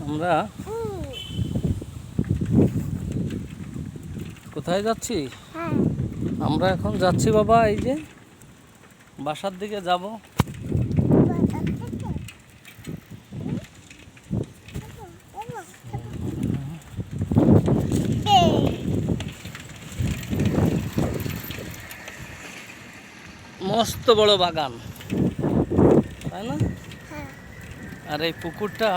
আমরা কোথায় যাচ্ছি? আমরা এখন যাচ্ছি বাবা, এই যে বাসার দিকে যাব। মস্ত বড় বাগান, তাই না? আর এই পুকুরটা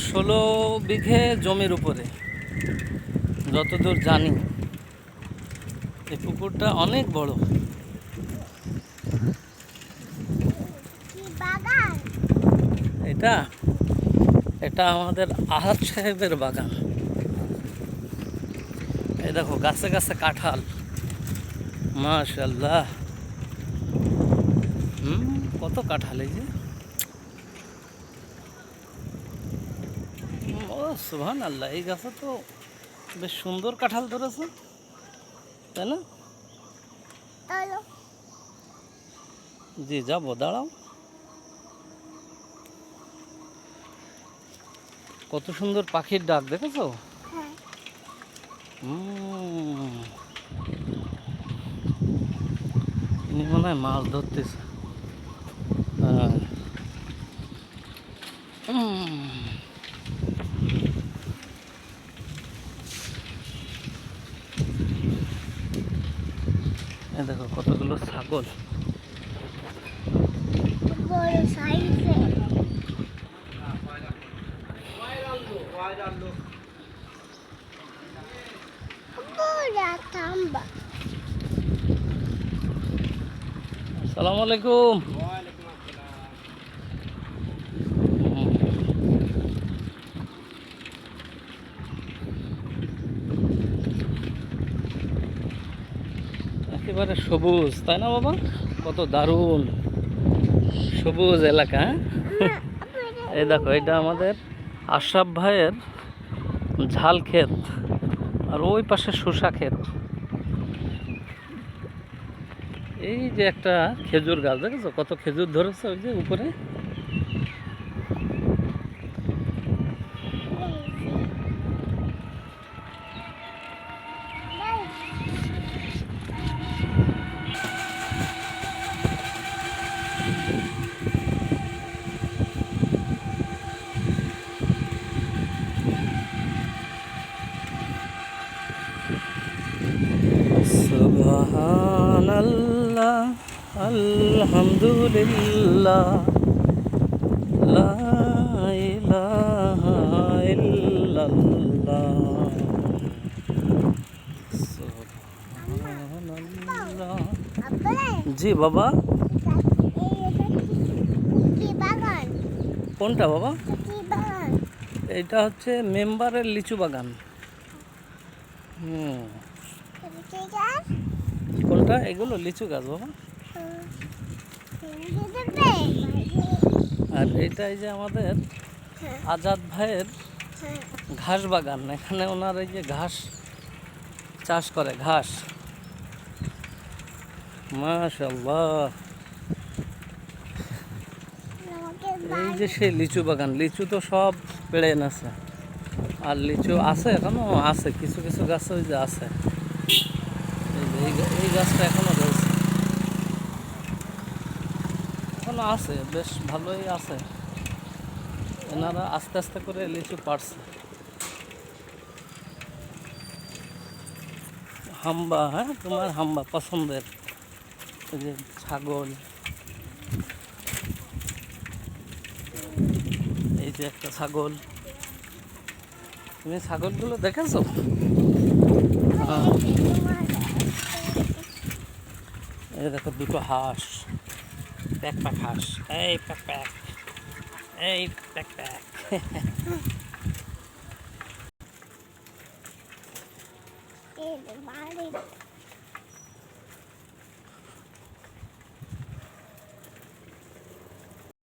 16 বিঘে জমির উপরে, যতদূর জানি। এই পুকুরটা অনেক বড়। এটা আমাদের আহাদ সাহেবের বাগান। এই দেখো গাছে গাছে কাঁঠাল, মাশাআল্লাহ। কত কাঁঠাল! এই যে, ও সুবহানাল্লাহ, এই গাছে তো বেশ সুন্দর কাঁঠাল ধরেছে, তাই না? জি যাবো, দাঁড়াও। কত সুন্দর পাখির ডাক, দেখেছো? ইনি মনে হয় মাছ ধরতেছে। এই দেখো কতগুলো ছাগল। আসসালামু আলাইকুম। একেবারে সবুজ, তাই না বাবা? কত দারুণ সবুজ এলাকা। এই দেখো, এটা আমাদের আশরাফ ভাইয়ের ঝাল ক্ষেত, আর ওই পাশে শসা ক্ষেত। এই যে একটা খেজুর গাছ, দেখেছো কত খেজুর ধরেছে ওই যে উপরে। সুবহানাল্লাহ, আলহামদুলিল্লাহ, লা ইলাহা ইল্লাল্লাহ, সুবহানাল্লাহ। জি বাবা। কোনটা বাবা? এটা হচ্ছে মেম্বারের লিচু বাগান। কোনটা? এগুলো লিচু গাছ বাবা। আর এইটাই যে আমাদের আজাদ ভাইয়ের ঘাস বাগান। এখানে ওনার এই যে ঘাস চাষ করে, ঘাস। মাশাআল্লাহ, এই যে সেই লিচু বাগান। লিচু তো সব পেড়ে এনেছে, আর লিচু আছে, এখনো আছে কিছু কিছু গাছ ওই যে আছে। এই গাছটা এখনো রয়েছে, এখনো আছে, বেশ ভালোই আছে। এনারা আস্তে আস্তে করে লিচু পাড়ছে। হাম্বা, হ্যাঁ তোমার হাম্বা পছন্দের। এই যে ছাগল, এই যে একটা ছাগল। তুমি ছাগলগুলো দেখেছো? এই দেখো দুটো হাঁস, প্যাক প্যাক হাঁস। এই প্যাক প্যাক, এই প্যাক প্যাক।